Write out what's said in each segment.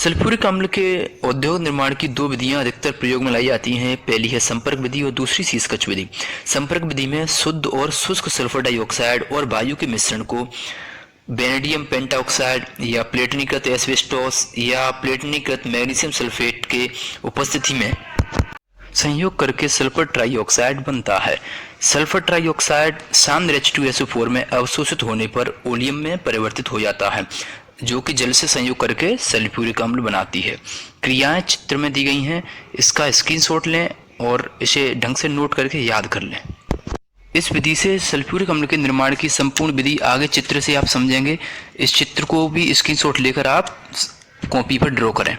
Sulphuric अम्ल के औद्योगिक निर्माण की दो विधियां अधिकतर प्रयोग में लाई जाती हैं। पहली है संपर्क विधि और दूसरी सीसकच विधि। संपर्क विधि में शुद्ध और शुष्क सल्फर डाइऑक्साइड और वायु के मिश्रण को वेनेडियम पेंटाऑक्साइड या प्लेटिनीकृत एस्बेस्टोस या प्लेटिनीकृत मैग्नीशियम सल्फेट के उपस्थिति में संयोग करके सल्फर ट्राइऑक्साइड बनता है। सल्फर ट्राइऑक्साइड सांद्र H2SO4 में अवशोषित होने पर ओलियम में परिवर्तित हो जाता है, जो कि जल से संयोग करके सल्फ्यूरिक अम्ल बनाती है। क्रियाएं चित्र में दी गई हैं, इसका स्क्रीनशॉट लें और इसे ढंग से नोट करके याद कर लें। इस विधि से सल्फ्यूरिक अम्ल के निर्माण की संपूर्ण विधि आगे चित्र से आप समझेंगे। इस चित्र को भी स्क्रीनशॉट लेकर आप कॉपी पर ड्रॉ करें।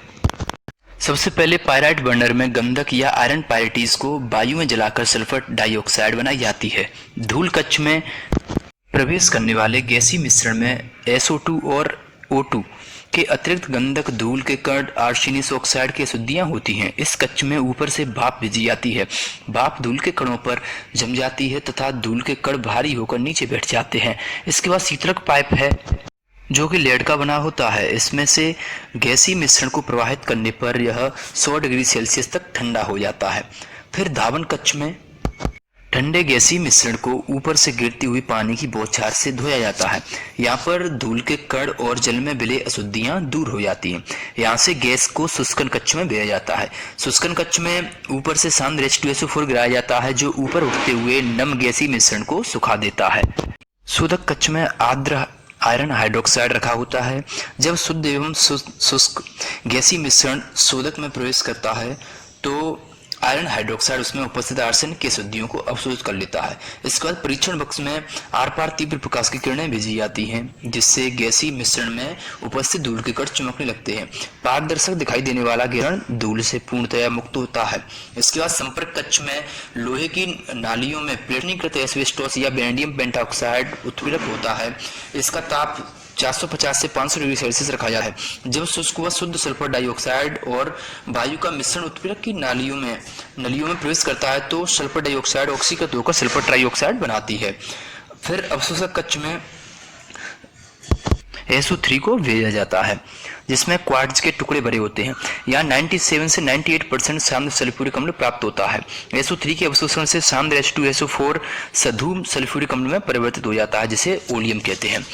सबसे पहले पायराइट बर्नर में गंधक या आयरन पायरेटिस को वायु में जलाकर सल्फर डाइऑक्साइड बनाई जाती है। धूल कक्ष में प्रवेश करने वाले गैसीय मिश्रण में SO2 और O2 के अतिरिक्त गंधक, धूल के कण, आर्सेनियस ऑक्साइड की अशुद्धियां होती हैं। इस कक्ष में ऊपर से भाप भेजी जाती है। भाप धूल के कणों पर जम जाती है तथा धूल के कण भारी होकर नीचे बैठ जाते हैं। इसके बाद शीतलक पाइप है जो कि लेड का बना होता है। इसमें से गैसीय मिश्रण को प्रवाहित करने पर यह 100 डिग्री सेल्सियस तक ठंडा हो जाता है। फिर धावन कक्ष में ठंडे गैसीय मिश्रण को ऊपर से गिरती हुई पानी की बौछार से धोया जाता है। यहाँ पर धूल के कण और जल में विलय अशुद्धियां दूर हो जाती हैं। यहाँ से गैस को शुष्कन कक्ष में भेजा जाता है। शुष्कन कक्ष में ऊपर से सांद्र H2SO4 गिराया जाता है, जो ऊपर उठते हुए नम गैसीय मिश्रण को सुखा देता है। शोधक कक्ष में आर्द्र आयरन हाइड्रोक्साइड रखा होता है। जब शुद्ध एवं शुष्क गैसीय मिश्रण शोधक में प्रवेश करता है तो आयरन हाइड्रोक्साइड उसमें उपस्थित आर्सेनिक की अशुद्धियों को अवशोषित कर लेता है। इसके बाद परीक्षण बक्स में आर पार तीव्र प्रकाश की किरणें भेजी जाती हैं, जिससे गैसीय मिश्रण में उपस्थित धूल के कण चमकने लगते हैं। पारदर्शक दिखाई देने वाला किरण धूल से पूर्णतया मुक्त होता है। इसके बाद संपर्क कक्ष में लोहे की नालियों में प्लेटिनीकृत एस्बेस्टोस या वेनेडियम पेंटाऑक्साइड उत्प्रेरक होता है। इसका ताप 450 से 500 डिग्री सेल्सियस रखा जाता है। जब शुष्क व शुद्ध सल्फर डाइऑक्साइड और वायु का मिश्रण उत्प्रेरक की नलियों में प्रवेश करता है तो सल्फर डाइऑक्साइड ऑक्सीकृत होकर सल्फर ट्राइऑक्साइड बनाती है। फिर अवशोषक कक्ष में SO3 को भेजा जाता है, जिसमें क्वार्ट्ज के टुकड़े भरे होते हैं। यहाँ 97 से 98% सांद्र सल्फ्यूरिक अम्ल प्राप्त होता है। SO3 के अवशोषण से सांद्र H2SO4 सधूम सल्फ्यूरिक अम्ल में परिवर्तित हो जाता है, जिसे ओलियम कहते हैं।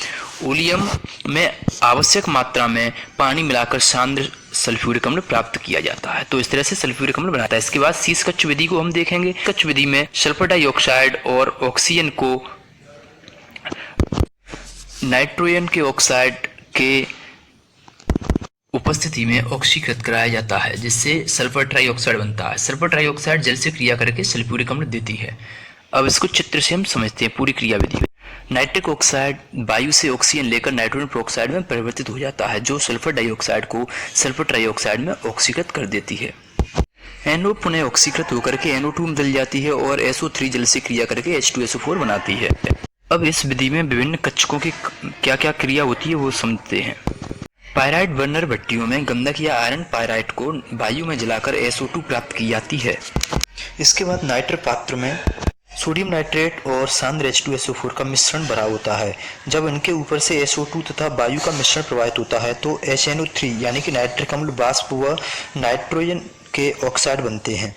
ओलियम में आवश्यक मात्रा में पानी मिलाकर सांद्र सल्फ्यूरिक अम्ल प्राप्त किया जाता है। तो इस तरह से सल्फ्यूरिक अम्ल बनाता है। इसके बाद सीसकच विधि को हम देखेंगे। कच्छ विधि में सल्फर डाइऑक्साइड और ऑक्सीजन को नाइट्रोजन के ऑक्साइड के उपस्थिति में ऑक्सीकृत कराया जाता है, जिससे सल्फर ट्राइऑक्साइड बनता है। सल्फर ट्राइऑक्साइड जल से क्रिया करके सल्फ्यूरिक अम्ल देती है। अब इसको चित्र से हम समझते हैं पूरी क्रिया विधि। नाइट्रिक ऑक्साइड वायु से ऑक्सीजन लेकर नाइट्रोजन पेरोक्साइड में परिवर्तित हो जाता है, जो सल्फर डाइऑक्साइड को सल्फर ट्राइऑक्साइड में ऑक्सीकृत कर देती है। NO पुनः ऑक्सीकृत होकर के NO2 में बदल जाती है और SO3 जल से क्रिया करके H2SO4 बनाती है। अब इस विधि में विभिन्न कक्षकों की क्या क्या क्रिया होती है वो समझते हैं। पायराइट बर्नर भट्टियों में गंधक या आयरन पायराइट को वायु में जलाकर SO2 प्राप्त की जाती है। इसके बाद नाइट्र पात्र में सोडियम नाइट्रेट और सांद्र H2SO4 का मिश्रण भरा होता है। जब इनके ऊपर से SO2 तथा वायु का मिश्रण प्रवाहित होता है तो HNO3 यानी कि नाइट्रिक अम्ल वाष्प व नाइट्रोजन के ऑक्साइड बनते हैं।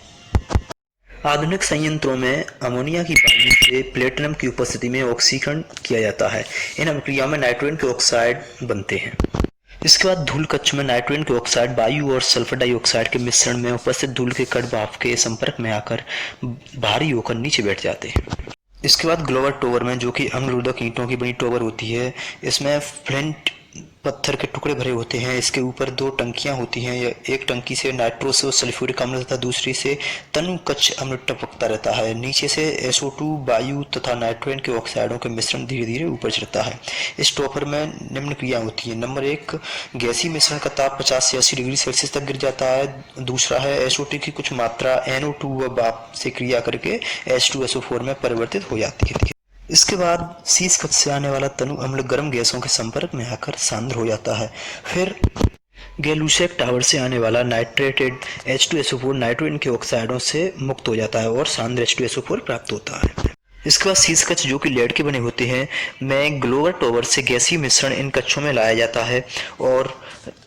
आधुनिक संयंत्रों में अमोनिया की वायु से प्लेटिनम की उपस्थिति में ऑक्सीकरण किया जाता है। इन अभिक्रियाओं में नाइट्रोजन के ऑक्साइड बनते हैं। इसके बाद धूल कक्ष में नाइट्रोजन के ऑक्साइड वायु और सल्फर डाइऑक्साइड के मिश्रण में उपस्थित धूल के कण भाप के संपर्क में आकर भारी होकर नीचे बैठ जाते हैं। इसके बाद ग्लोवर टोवर में, जो कि अम्लरोधक ईंटों की बनी टोवर होती है, इसमें फ्लिंट पत्थर के टुकड़े भरे होते हैं। इसके ऊपर दो टंकियां होती हैं। एक टंकी से नाइट्रोस और सल्फ्यूरिक अम्ल तथा दूसरी से तनु कच्छ अम्ल टपकता रहता है। नीचे से SO2 वायु तथा नाइट्रोजन के ऑक्साइडों के मिश्रण धीरे धीरे ऊपर चढ़ता है। इस टॉपर में निम्न क्रिया होती है। नंबर 1, गैसीय मिश्रण का ताप 50 से 80 डिग्री सेल्सियस तक गिर जाता है। दूसरा है SO2 की कुछ मात्रा NO2 व भाप से क्रिया करके H2SO4 में परिवर्तित हो जाती है। इसके बाद शीश कक्ष से आने वाला तनु अम्ल गर्म गैसों के संपर्क में आकर सांद्र हो जाता है। फिर गैलूसेक टावर से आने वाला नाइट्रेटेड H2SO4 नाइट्रोजन के ऑक्साइडों से मुक्त हो जाता है और सांद्र H2SO4 प्राप्त होता है। इसके बाद शीश कक्ष, जो कि लेड के बने होते हैं, में ग्लोवर टॉवर से गैसीय मिश्रण इन कक्षों में लाया जाता है और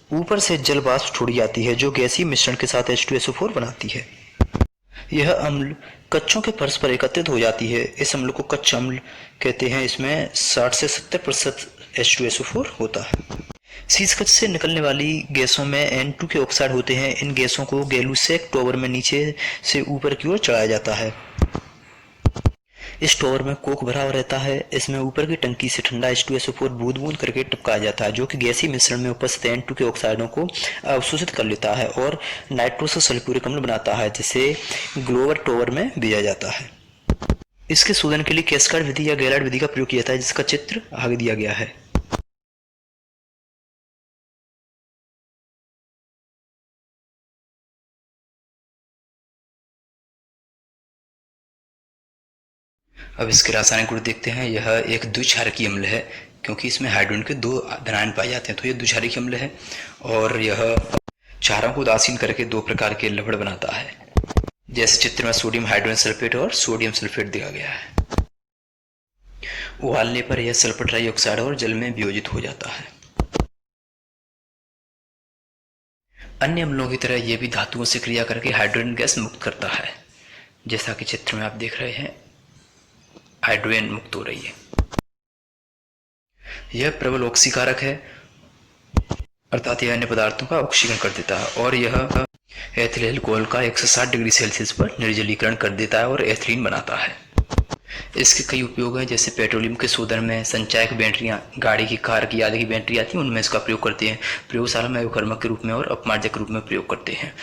ऊपर से जल वाष्प छोड़ी जाती है जो गैसीय मिश्रण के साथ H2SO4 बनाती है। यह अम्ल कच्छों के फर्श पर एकत्रित हो जाती है। इस अम्ल को कच्चा अम्ल कहते हैं। इसमें 60 से 70% H2SO4 होता है। शीश कच्छ से निकलने वाली गैसों में N2 के ऑक्साइड होते हैं। इन गैसों को गैलूसैक टॉवर में नीचे से ऊपर की ओर चढ़ाया जाता है। इस टॉवर में कोक भरा हुआ रहता है। इसमें ऊपर की टंकी से ठंडा H2SO4 बूंद बूंद करके टपकाया जाता है, जो कि गैसीय मिश्रण में उपस्थित N2 के ऑक्साइडों को अवशोषित कर लेता है और नाइट्रोस सल्फ्यूरिक अम्ल बनाता है, जिसे ग्लोवर टॉवर में भेजा जाता है। इसके शोधन के लिए कैस्काड विधि या गैलार्ड विधि का प्रयोग किया जाता है, जिसका चित्र आगे दिया गया है। अब इसके रासायनिक गुण देखते हैं। यह एक द्विक्षारकीय अम्ल है, क्योंकि इसमें हाइड्रोजन के 2 धनायन पाए जाते हैं, तो यह द्विक्षारकीय अम्ल है। और यह क्षारों को उदासीन करके 2 प्रकार के लवण बनाता है, जैसे चित्र में सोडियम हाइड्रोजन सल्फेट और सोडियम सल्फेट दिया गया है। उबालने पर यह सल्फर ट्राइऑक्साइड और जल में वियोजित हो जाता है। अन्य अम्लों की तरह यह भी धातुओं से क्रिया करके हाइड्रोजन गैस मुक्त करता है, जैसा कि चित्र में आप देख रहे हैं, हाइड्रोजन मुक्त हो रही है। यह प्रबल ऑक्सीकारक है, अर्थात यह अन्य पदार्थों का ऑक्सीकरण कर देता है, और यह एथिल अल्कोहल का 160 डिग्री सेल्सियस पर निर्जलीकरण कर देता है और एथिलीन बनाता है। इसके कई उपयोग हैं, जैसे पेट्रोलियम के शोधन में, संचायक बैटरियां, गाड़ी की, कार की आदि की बैटरी आती है, उनमें इसका प्रयोग करते हैं। प्रयोगशाला में अवकर्मक के रूप में और अपमार्जक के रूप में प्रयोग करते हैं।